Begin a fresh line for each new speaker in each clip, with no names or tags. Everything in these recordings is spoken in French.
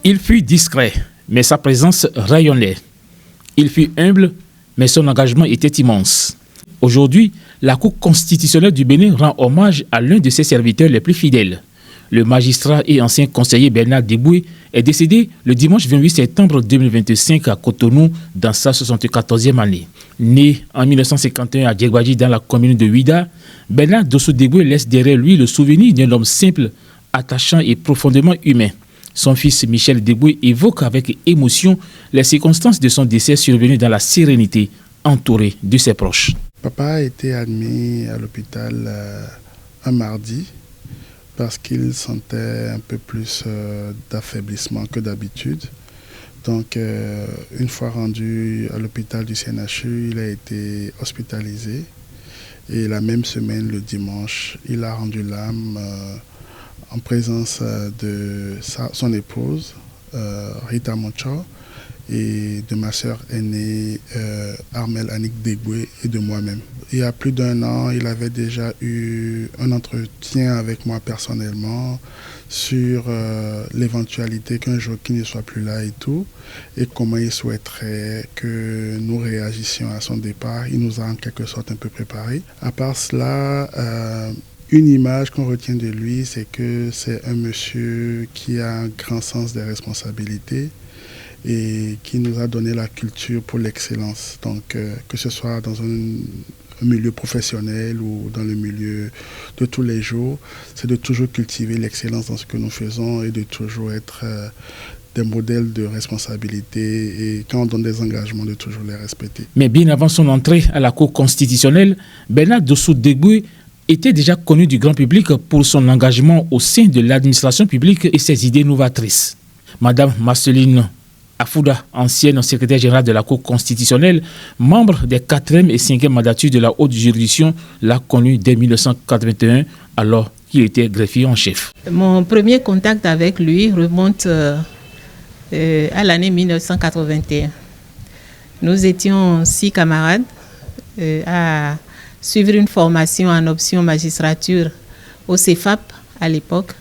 Il fut discret, mais sa présence rayonnait. Il fut humble, mais son engagement était immense. Aujourd'hui, la Cour constitutionnelle du Bénin rend hommage à l'un de ses serviteurs les plus fidèles. Le magistrat et ancien conseiller Bernard Deboué est décédé le dimanche 28 septembre 2025 à Cotonou dans sa 74e année. Né en 1951 à Djegwadji dans la commune de Ouida, Bernard Dossou Deboué laisse derrière lui le souvenir d'un homme simple, attachant et profondément humain. Son fils Michel Deboué évoque avec émotion les circonstances de son décès survenu dans la sérénité, entouré de ses proches.
Papa a été admis à l'hôpital un mardi parce qu'il sentait un peu plus d'affaiblissement que d'habitude. Donc, une fois rendu à l'hôpital du CNHU, il a été hospitalisé. Et la même semaine, le dimanche, il a rendu l'âme en présence de son épouse, Rita Moncho, et de ma sœur aînée, Armel Annick Deboué, et de moi-même. Il y a plus d'1 an, il avait déjà eu un entretien avec moi personnellement sur l'éventualité qu'un jour qu'il ne soit plus là et tout, et comment il souhaiterait que nous réagissions à son départ. Il nous a en quelque sorte un peu préparés. À part cela, une image qu'on retient de lui, c'est que c'est un monsieur qui a un grand sens des responsabilités et qui nous a donné la culture pour l'excellence. Donc, que ce soit dans un milieu professionnel ou dans le milieu de tous les jours, c'est de toujours cultiver l'excellence dans ce que nous faisons et de toujours être des modèles de responsabilité et quand on donne des engagements, de toujours les respecter.
Mais bien avant son entrée à la Cour constitutionnelle, Bernard Dossou Deboué était déjà connu du grand public pour son engagement au sein de l'administration publique et ses idées novatrices. Madame Marceline Afouda, ancienne secrétaire générale de la Cour constitutionnelle, membre des 4e et 5e mandatures de la haute juridiction, l'a connu dès 1981, alors qu'il était greffier en chef.
Mon premier contact avec lui remonte à l'année 1981. Nous étions 6 camarades à suivre une formation en option magistrature au CEFAP à l'époque.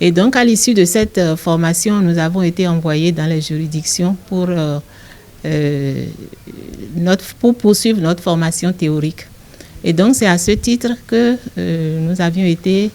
Et donc, à l'issue de cette formation, nous avons été envoyés dans les juridictions pour poursuivre notre formation théorique. Et donc, c'est à ce titre que nous avions été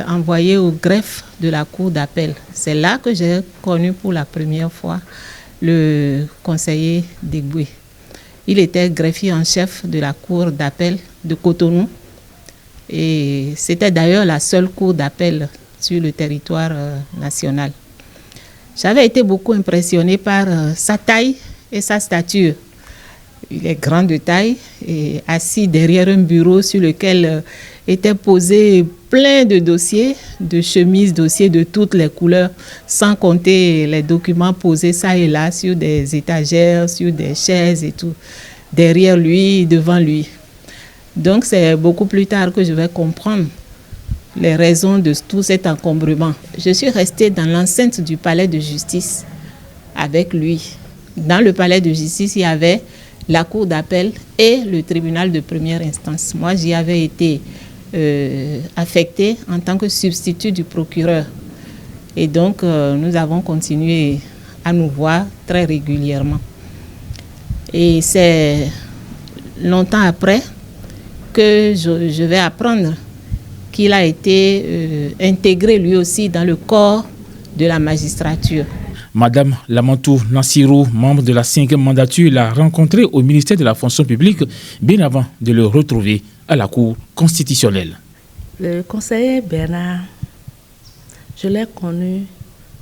envoyés au greffe de la Cour d'appel. C'est là que j'ai connu pour la première fois le conseiller Deboué. Il était greffier en chef de la Cour d'appel de Cotonou. Et c'était d'ailleurs la seule cour d'appel sur le territoire national. J'avais été beaucoup impressionnée par sa taille et sa stature. Il est grand de taille et assis derrière un bureau sur lequel étaient posés plein de dossiers, de chemises, dossiers de toutes les couleurs, sans compter les documents posés ça et là sur des étagères, sur des chaises et tout, derrière lui, devant lui. Donc c'est beaucoup plus tard que je vais comprendre les raisons de tout cet encombrement. Je suis restée dans l'enceinte du palais de justice avec lui. Dans le palais de justice, il y avait la cour d'appel et le tribunal de première instance. Moi, j'y avais été affectée en tant que substitut du procureur. Et donc, nous avons continué à nous voir très régulièrement. Et c'est longtemps après que je vais apprendre qu'il a été intégré lui aussi dans le corps de la magistrature.
Madame Lamantou Nassirou, membre de la 5e mandature, l'a rencontré au ministère de la fonction publique bien avant de le retrouver à la Cour constitutionnelle.
Le conseiller Bernard, je l'ai connu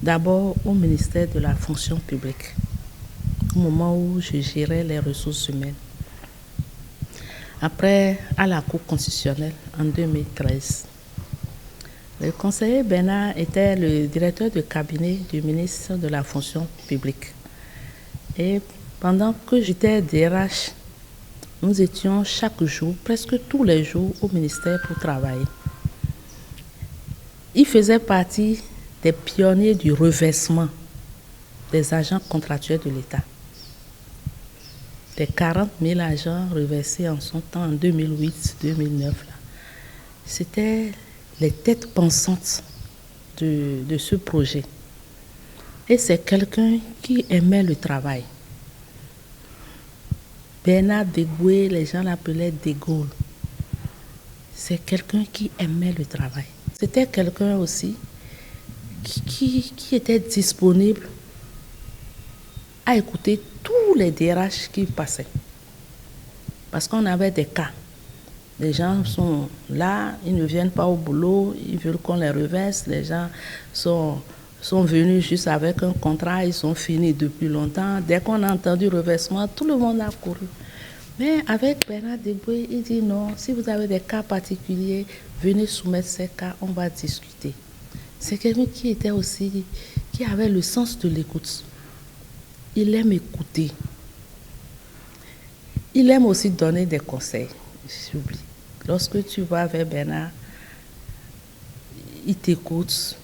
d'abord au ministère de la fonction publique, au moment où je gérais les ressources humaines. Après, à la Cour constitutionnelle en 2013. Le conseiller Bernard était le directeur de cabinet du ministre de la fonction publique. Et pendant que j'étais DRH, nous étions chaque jour, presque tous les jours, au ministère pour travailler. Il faisait partie des pionniers du reversement des agents contractuels de l'État. Des 40 000 agents reversés en son temps en 2008-2009. C'était les têtes pensantes de ce projet. Et c'est quelqu'un qui aimait le travail. Bernard Degoué, les gens l'appelaient De Gaulle. C'est quelqu'un qui aimait le travail. C'était quelqu'un aussi qui était disponible à écouter tous les DRH qui passaient. Parce qu'on avait des cas. Les gens sont là, ils ne viennent pas au boulot, ils veulent qu'on les reverse. Les gens sont venus juste avec un contrat, ils sont finis depuis longtemps. Dès qu'on a entendu reversement, tout le monde a couru. Mais avec Bernard Degoué, il dit non, si vous avez des cas particuliers, venez soumettre ces cas, on va discuter. C'est quelqu'un qui était aussi, qui avait le sens de l'écoute. Il aime écouter. Il aime aussi donner des conseils. J'oublie. Lorsque tu vas vers Bernard, il t'écoute.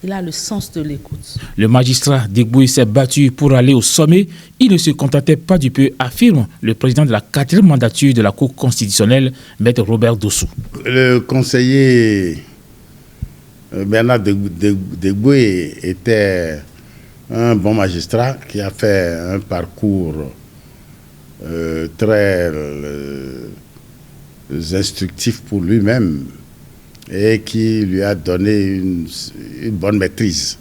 Il a le sens de l'écoute.
Le magistrat Degoué s'est battu pour aller au sommet. Il ne se contentait pas du peu, affirme le président de la 4e mandature de la Cour constitutionnelle, Maître Robert Dossou.
Le conseiller Bernard Degoué était un bon magistrat qui a fait un parcours très instructif pour lui-même et qui lui a donné une bonne maîtrise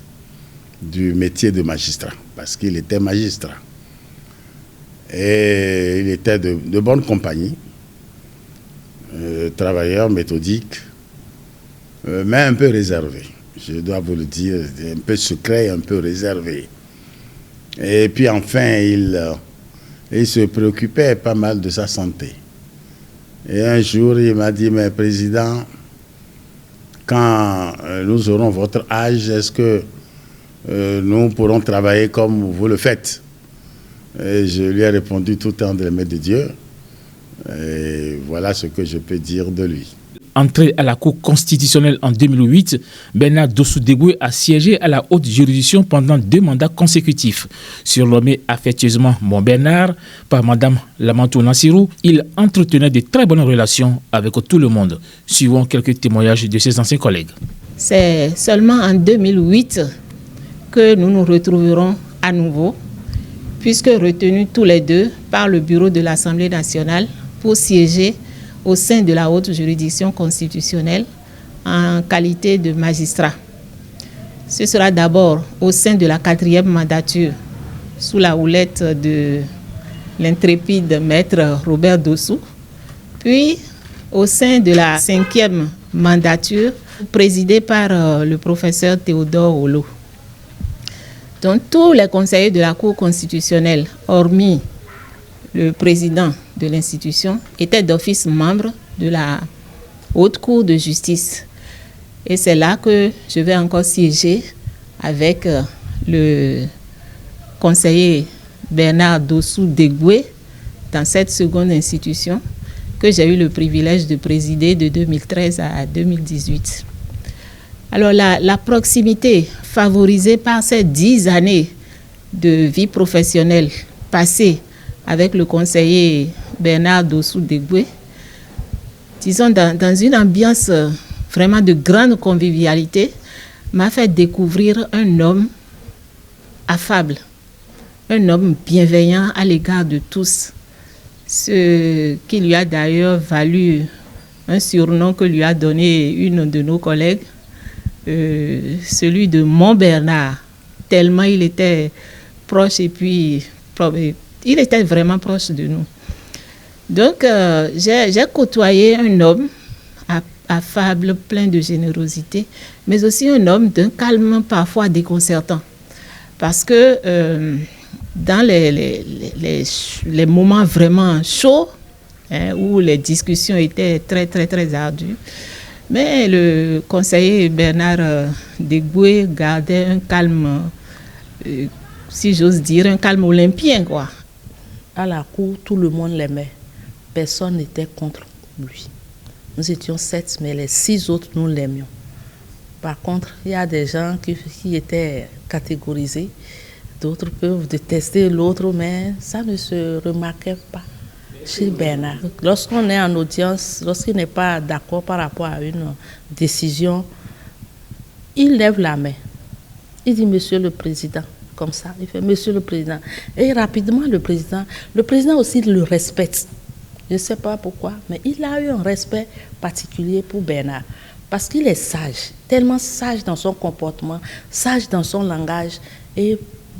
du métier de magistrat, parce qu'il était magistrat. Et il était de bonne compagnie, travailleur, méthodique, mais un peu réservé. Je dois vous le dire, un peu secret, un peu réservé. Et puis enfin, il se préoccupait pas mal de sa santé. Et un jour, il m'a dit, mais président, quand nous aurons votre âge, est-ce que nous pourrons travailler comme vous le faites? Et je lui ai répondu tout entre les mains de Dieu. Et voilà ce que je peux dire de lui.
Entré à la Cour constitutionnelle en 2008, Bernard Dossou Degoué a siégé à la haute juridiction pendant 2 mandats consécutifs. Surnommé affectueusement Mon Bernard par Madame Lamantou Nassirou, il entretenait de très bonnes relations avec tout le monde, suivant quelques témoignages de ses anciens collègues.
C'est seulement en 2008 que nous nous retrouverons à nouveau, puisque retenus tous les deux par le bureau de l'Assemblée nationale pour siéger au sein de la haute juridiction constitutionnelle en qualité de magistrat. Ce sera d'abord au sein de la 4e mandature sous la houlette de l'intrépide maître Robert Dossou, puis au sein de la 5e mandature présidée par le professeur Théodore Olo. Donc tous les conseillers de la Cour constitutionnelle, hormis le président de l'institution, était d'office membre de la Haute Cour de justice. Et c'est là que je vais encore siéger avec le conseiller Bernard Dossou Degoué dans cette seconde institution que j'ai eu le privilège de présider de 2013 à 2018. Alors la proximité favorisée par ces 10 années de vie professionnelle passée avec le conseiller Bernard Dossou Degoué, disons dans une ambiance vraiment de grande convivialité, m'a fait découvrir un homme affable, un homme bienveillant à l'égard de tous, ce qui lui a d'ailleurs valu un surnom que lui a donné une de nos collègues, celui de Mon Bernard, tellement il était proche et puis il était vraiment proche de nous. Donc, j'ai côtoyé un homme affable, plein de générosité, mais aussi un homme d'un calme parfois déconcertant. Parce que dans les moments vraiment chauds, où les discussions étaient très, très, très ardues, mais le conseiller Bernard Degoué gardait un calme, si j'ose dire, un calme olympien, quoi.
À la cour, tout le monde l'aimait. Personne n'était contre lui. Nous étions 7, mais les 6 autres, nous l'aimions. Par contre, il y a des gens qui étaient catégorisés. D'autres peuvent détester l'autre, mais ça ne se remarquait pas chez Bernard. Lorsqu'on est en audience, lorsqu'il n'est pas d'accord par rapport à une décision, il lève la main. Il dit, Monsieur le Président, comme ça. Il fait, Monsieur le Président. Et rapidement, le président aussi le respecte. Je ne sais pas pourquoi, mais il a eu un respect particulier pour Bernard. Parce qu'il est sage, tellement sage dans son comportement, sage dans son langage et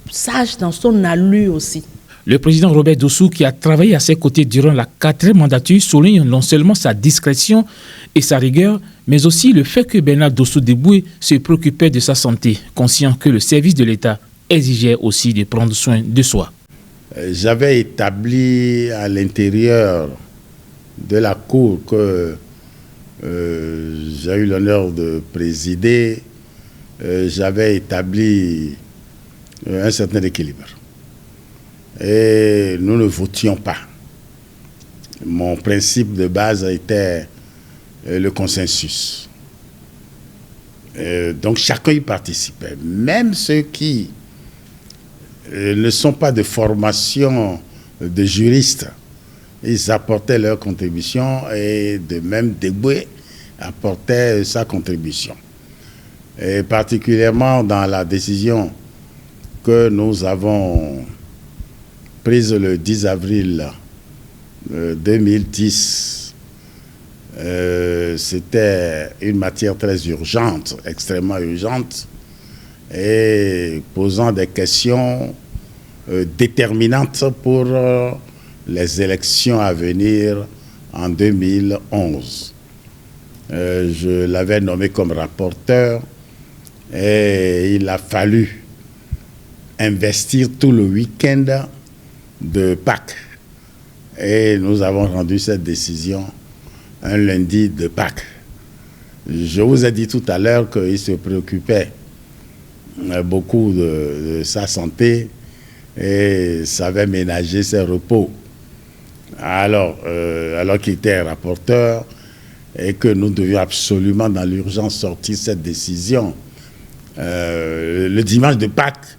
sage dans son allure aussi.
Le président Robert Dossou, qui a travaillé à ses côtés durant la 4e mandature, souligne non seulement sa discrétion et sa rigueur, mais aussi le fait que Bernard Dossou Deboué se préoccupait de sa santé, conscient que le service de l'État exigeait aussi de prendre soin de soi.
J'avais établi à l'intérieur de la cour que j'ai eu l'honneur de présider, j'avais établi un certain équilibre. Et nous ne votions pas. Mon principe de base était le consensus. Donc chacun y participait. Même ceux qui ne sont pas de formation de juristes, ils apportaient leur contribution et de même Deboué apportait sa contribution. Et particulièrement dans la décision que nous avons prise le 10 avril 2010, c'était une matière très urgente, extrêmement urgente, et posant des questions déterminantes pour les élections à venir en 2011. Je l'avais nommé comme rapporteur et il a fallu investir tout le week-end de Pâques. Et nous avons rendu cette décision un lundi de Pâques. Je vous ai dit tout à l'heure qu'il se préoccupait beaucoup de sa santé et savait ménager ses repos. Alors qu'il était rapporteur et que nous devions absolument dans l'urgence sortir cette décision, le dimanche de Pâques,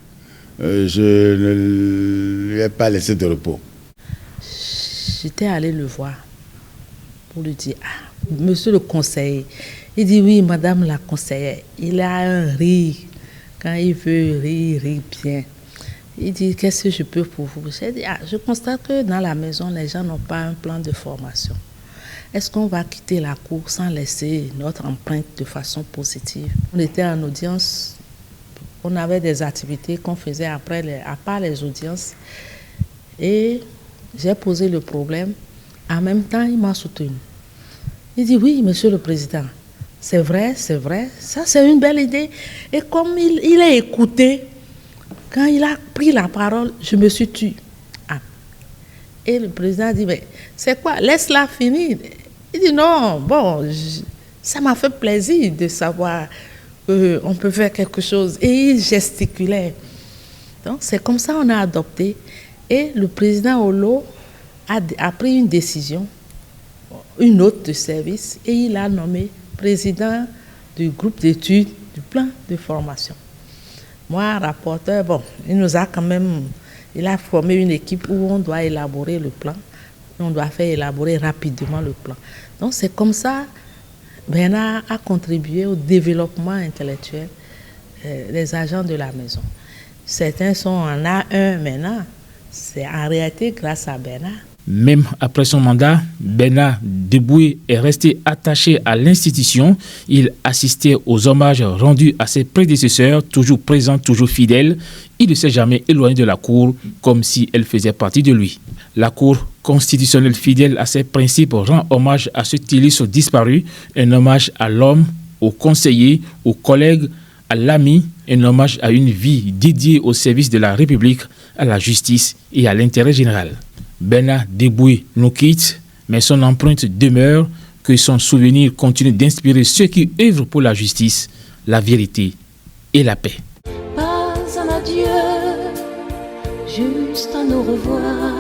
je ne lui ai pas laissé de repos.
J'étais allée le voir pour lui dire, monsieur le conseiller. Il dit, oui, madame la conseillère. Il a un rire. Quand il veut rire, il rit bien. Il dit, qu'est-ce que je peux pour vous? J'ai dit, je constate que dans la maison, les gens n'ont pas un plan de formation. Est-ce qu'on va quitter la cour sans laisser notre empreinte de façon positive? On était en audience, on avait des activités qu'on faisait à part les audiences. Et j'ai posé le problème. En même temps, il m'a soutenu. Il dit, oui, monsieur le président, c'est vrai, ça c'est une belle idée. Et comme il a écouté, quand il a pris la parole, je me suis tue. Et le président a dit, mais c'est quoi? Laisse-la finir. Il dit, non, bon, ça m'a fait plaisir de savoir qu'on peut faire quelque chose. Et il gesticulait. Donc c'est comme ça qu'on a adopté. Et le président Olo a pris une décision, une note de service, et il a nommé président du groupe d'études du plan de formation. Moi, rapporteur, bon, il a formé une équipe où on doit élaborer le plan. On doit faire élaborer rapidement le plan. Donc c'est comme ça que Bernard a contribué au développement intellectuel des agents de la maison. Certains sont en A1 maintenant. C'est en réalité grâce à Bernard.
Même après son mandat, Bernard Deboué est resté attaché à l'institution. Il assistait aux hommages rendus à ses prédécesseurs, toujours présent, toujours fidèle. Il ne s'est jamais éloigné de la Cour, comme si elle faisait partie de lui. La Cour constitutionnelle fidèle à ses principes rend hommage à cet illustre disparu, un hommage à l'homme, aux conseillers, aux collègues, à l'ami, un hommage à une vie dédiée au service de la République, à la justice et à l'intérêt général. Bernard Deboué nous quitte, mais son empreinte demeure, que son souvenir continue d'inspirer ceux qui œuvrent pour la justice, la vérité et la paix.
Pas un adieu, juste un au revoir.